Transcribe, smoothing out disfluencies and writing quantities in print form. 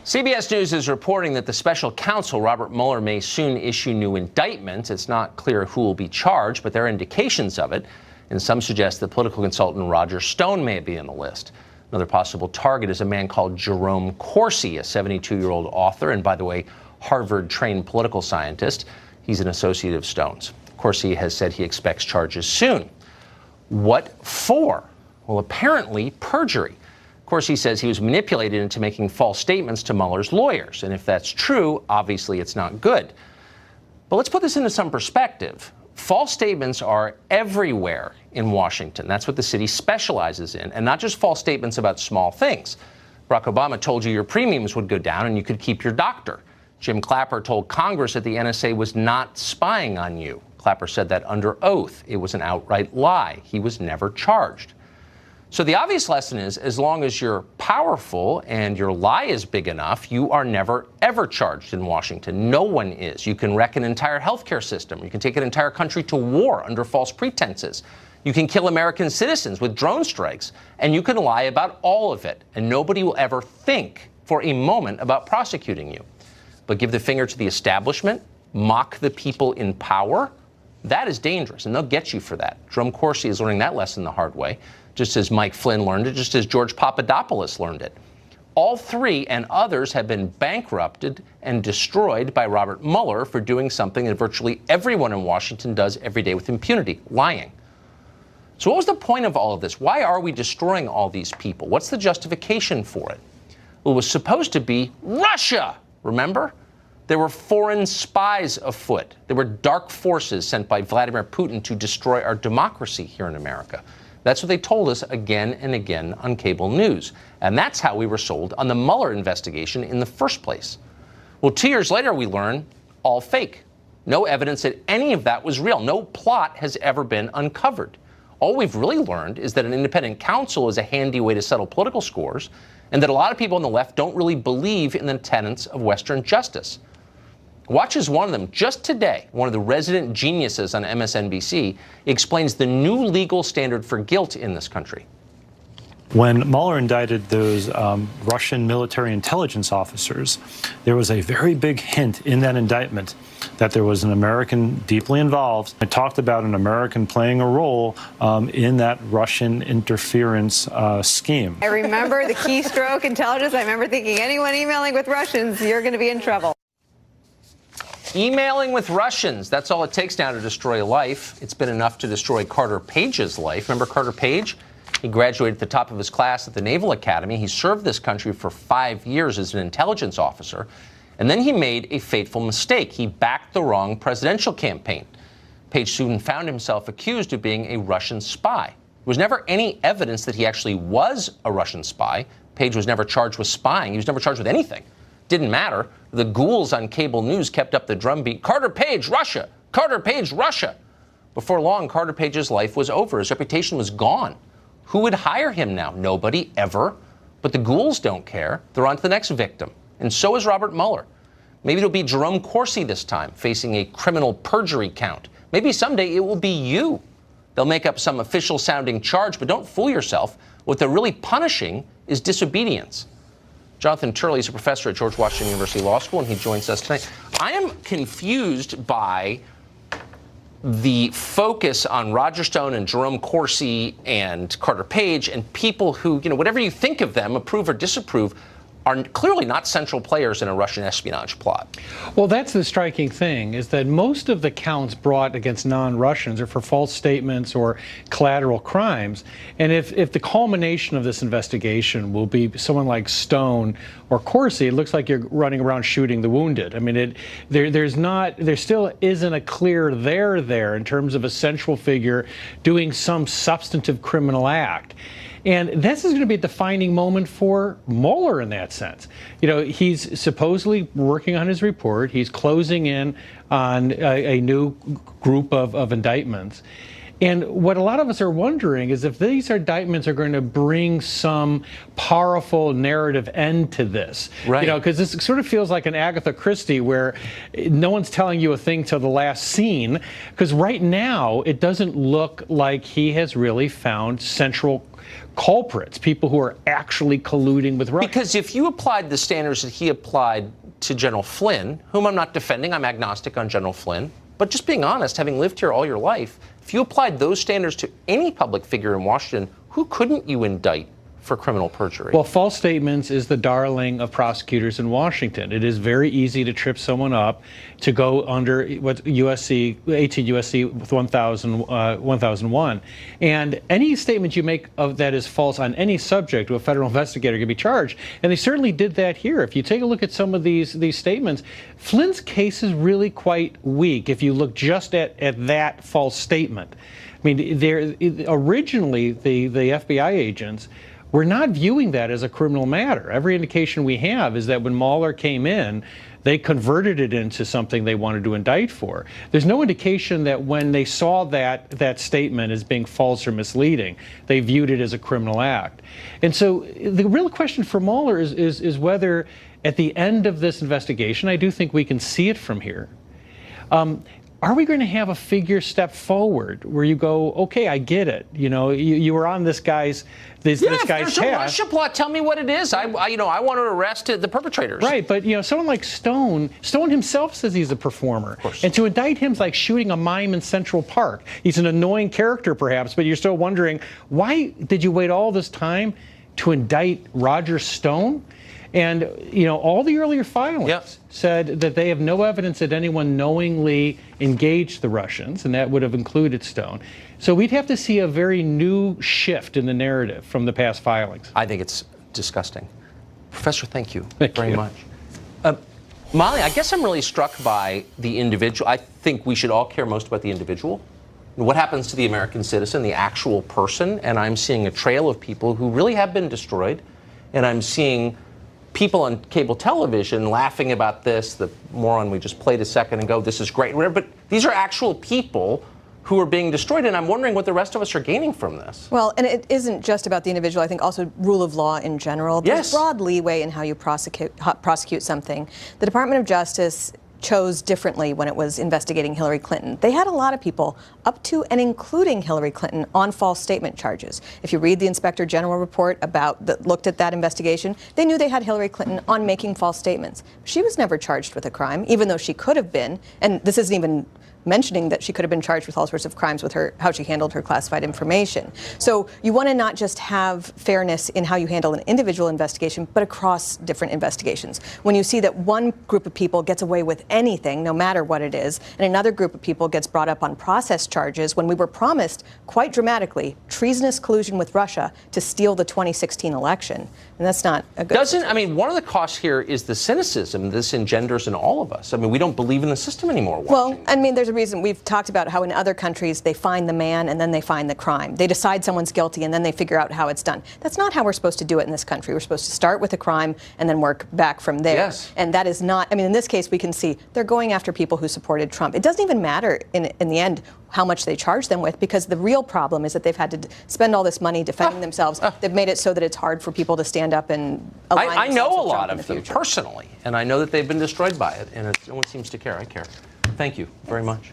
CBS News is reporting that the special counsel, Robert Mueller, may soon issue new indictments. It's not clear who will be charged, but there are indications of it. And some suggest that political consultant Roger Stone may be on the list. Another possible target is a man called Jerome Corsi, a 72-year-old author, and by the way, Harvard-trained political scientist. He's an associate of Stone's. Corsi has said he expects charges soon. What for? Well, apparently perjury. Corsi says he was manipulated into making false statements to Mueller's lawyers. And if that's true, obviously it's not good. But let's put this into some perspective. False statements are everywhere in Washington. That's what the city specializes in. And not just false statements about small things. Barack Obama told you your premiums would go down and you could keep your doctor. Jim Clapper told Congress that the NSA was not spying on you. Clapper said that under oath. It was an outright lie. He was never charged. So the obvious lesson is, as long as you're powerful and your lie is big enough, you are never, ever charged in Washington. No one is. You can wreck an entire healthcare system. You can take an entire country to war under false pretenses. You can kill American citizens with drone strikes. And you can lie about all of it. And nobody will ever think for a moment about prosecuting you. But give the finger to the establishment, mock the people in power, that is dangerous. And they'll get you for that. Jerome Corsi is learning that lesson the hard way, just as Mike Flynn learned it, just as George Papadopoulos learned it. All three and others have been bankrupted and destroyed by Robert Mueller for doing something that virtually everyone in Washington does every day with impunity, lying. So what was the point of all of this? Why are we destroying all these people? What's the justification for it? Well, it was supposed to be Russia, remember? There were foreign spies afoot. There were dark forces sent by Vladimir Putin to destroy our democracy here in America. That's what they told us again and again on cable news. And that's how we were sold on the Mueller investigation in the first place. Well, 2 years later, we learn all fake. No evidence that any of that was real. No plot has ever been uncovered. All we've really learned is that an independent counsel is a handy way to settle political scores, and that a lot of people on the left don't really believe in the tenets of Western justice. Watch as one of them, just today, one of the resident geniuses on MSNBC, explains the new legal standard for guilt in this country. When Mueller indicted those Russian military intelligence officers, there was a very big hint in that indictment that there was an American deeply involved. It talked about an American playing a role in that Russian interference scheme. I remember the keystroke intelligence. I remember thinking anyone emailing with Russians, you're going to be in trouble. Emailing with Russians, that's all it takes now to destroy a life. It's been enough to destroy Carter Page's life. Remember Carter Page? He graduated at the top of his class at the Naval Academy. He served this country for 5 years as an intelligence officer. And then he made a fateful mistake. He backed the wrong presidential campaign. Page soon found himself accused of being a Russian spy. There was never any evidence that he actually was a Russian spy. Page was never charged with spying. He was never charged with anything. Didn't matter. The ghouls on cable news kept up the drumbeat. Carter Page, Russia! Carter Page, Russia! Before long, Carter Page's life was over. His reputation was gone. Who would hire him now? Nobody, ever. But the ghouls don't care. They're on to the next victim. And so is Robert Mueller. Maybe it'll be Jerome Corsi this time, facing a criminal perjury count. Maybe someday it will be you. They'll make up some official-sounding charge, but don't fool yourself. What they're really punishing is disobedience. Jonathan Turley is a professor at George Washington University Law School, and he joins us tonight. I am confused by the focus on Roger Stone and Jerome Corsi and Carter Page and people who, whatever you think of them, approve or disapprove, are clearly not central players in a Russian espionage plot. Well, that's the striking thing, is that most of the counts brought against non-Russians are for false statements or collateral crimes. And if the culmination of this investigation will be someone like Stone or Corsi, it looks like you're running around shooting the wounded. I mean, there still isn't a clear there in terms of a central figure doing some substantive criminal act. And this is going to be a defining moment for Mueller in that sense. He's supposedly working on his report. He's closing in on a new group of indictments. And what a lot of us are wondering is if these indictments are going to bring some powerful narrative end to this. Right. You know, because this sort of feels like an Agatha Christie where no one's telling you a thing till the last scene. Because right now, it doesn't look like he has really found central culprits, people who are actually colluding with Russia. Because if you applied the standards that he applied to General Flynn, whom I'm not defending, I'm agnostic on General Flynn, but just being honest, having lived here all your life, if you applied those standards to any public figure in Washington, who couldn't you indict for criminal perjury? Well, false statements is the darling of prosecutors in Washington. It is very easy to trip someone up, to go under what 18 USC 1001. And any statement you make of that is false on any subject, a federal investigator can be charged. And they certainly did that here. If you take a look at some of these statements, Flynn's case is really quite weak if you look just at that false statement. I mean, originally, the FBI agents we're not viewing that as a criminal matter. Every indication we have is that when Mueller came in, they converted it into something they wanted to indict for. There's no indication that when they saw that statement as being false or misleading, they viewed it as a criminal act. And so the real question for Mueller is whether at the end of this investigation, I do think we can see it from here, are we going to have a figure step forward where you go, okay, I get it. You know, you were on this guy's if there's path. a Russia plot, tell me what it is. I want to arrest the perpetrators. Right, but someone like Stone himself says he's a performer. Of course. And to indict him is like shooting a mime in Central Park. He's an annoying character, perhaps, but you're still wondering, why did you wait all this time to indict Roger Stone? And, all the earlier filings said that they have no evidence that anyone knowingly engaged the Russians, and that would have included Stone. So we'd have to see a very new shift in the narrative from the past filings. I think it's disgusting. Professor, thank you very much. Mollie, I guess I'm really struck by the individual. I think we should all care most about the individual. What happens to the American citizen, the actual person? And I'm seeing a trail of people who really have been destroyed, and I'm seeing people on cable television laughing about this, the moron we just played a second ago, this is great, whatever, but these are actual people who are being destroyed, and I'm wondering what the rest of us are gaining from this. Well, and it isn't just about the individual, I think also rule of law in general. There's broad leeway in how you prosecute something. The Department of Justice chose differently when it was investigating Hillary Clinton. They had a lot of people, up to and including Hillary Clinton, on false statement charges. If you read the Inspector General report that looked at that investigation, they knew they had Hillary Clinton on making false statements. She was never charged with a crime, even though she could have been, and this isn't even mentioning that she could have been charged with all sorts of crimes with how she handled her classified information. So you want to not just have fairness in how you handle an individual investigation, but across different investigations. When you see that one group of people gets away with anything, no matter what it is, and another group of people gets brought up on process charges when we were promised, quite dramatically, treasonous collusion with Russia to steal the 2016 election. And that's not a good situation. One of the costs here is the cynicism this engenders in all of us. We don't believe in the system anymore. Well, there's a reason we've talked about how in other countries they find the man and then they find the crime. They decide someone's guilty and then they figure out how it's done. That's not how we're supposed to do it in this country. We're supposed to start with a crime and then work back from there. Yes. And that is not, in this case we can see they're going after people who supported Trump. It doesn't even matter in the end how much they charge them with, because the real problem is that they've had to spend all this money defending themselves. They've made it so that it's hard for people to stand up and align I know a lot of of them personally, and I know that they've been destroyed by it, and no one seems to care. I care. Thank you very much.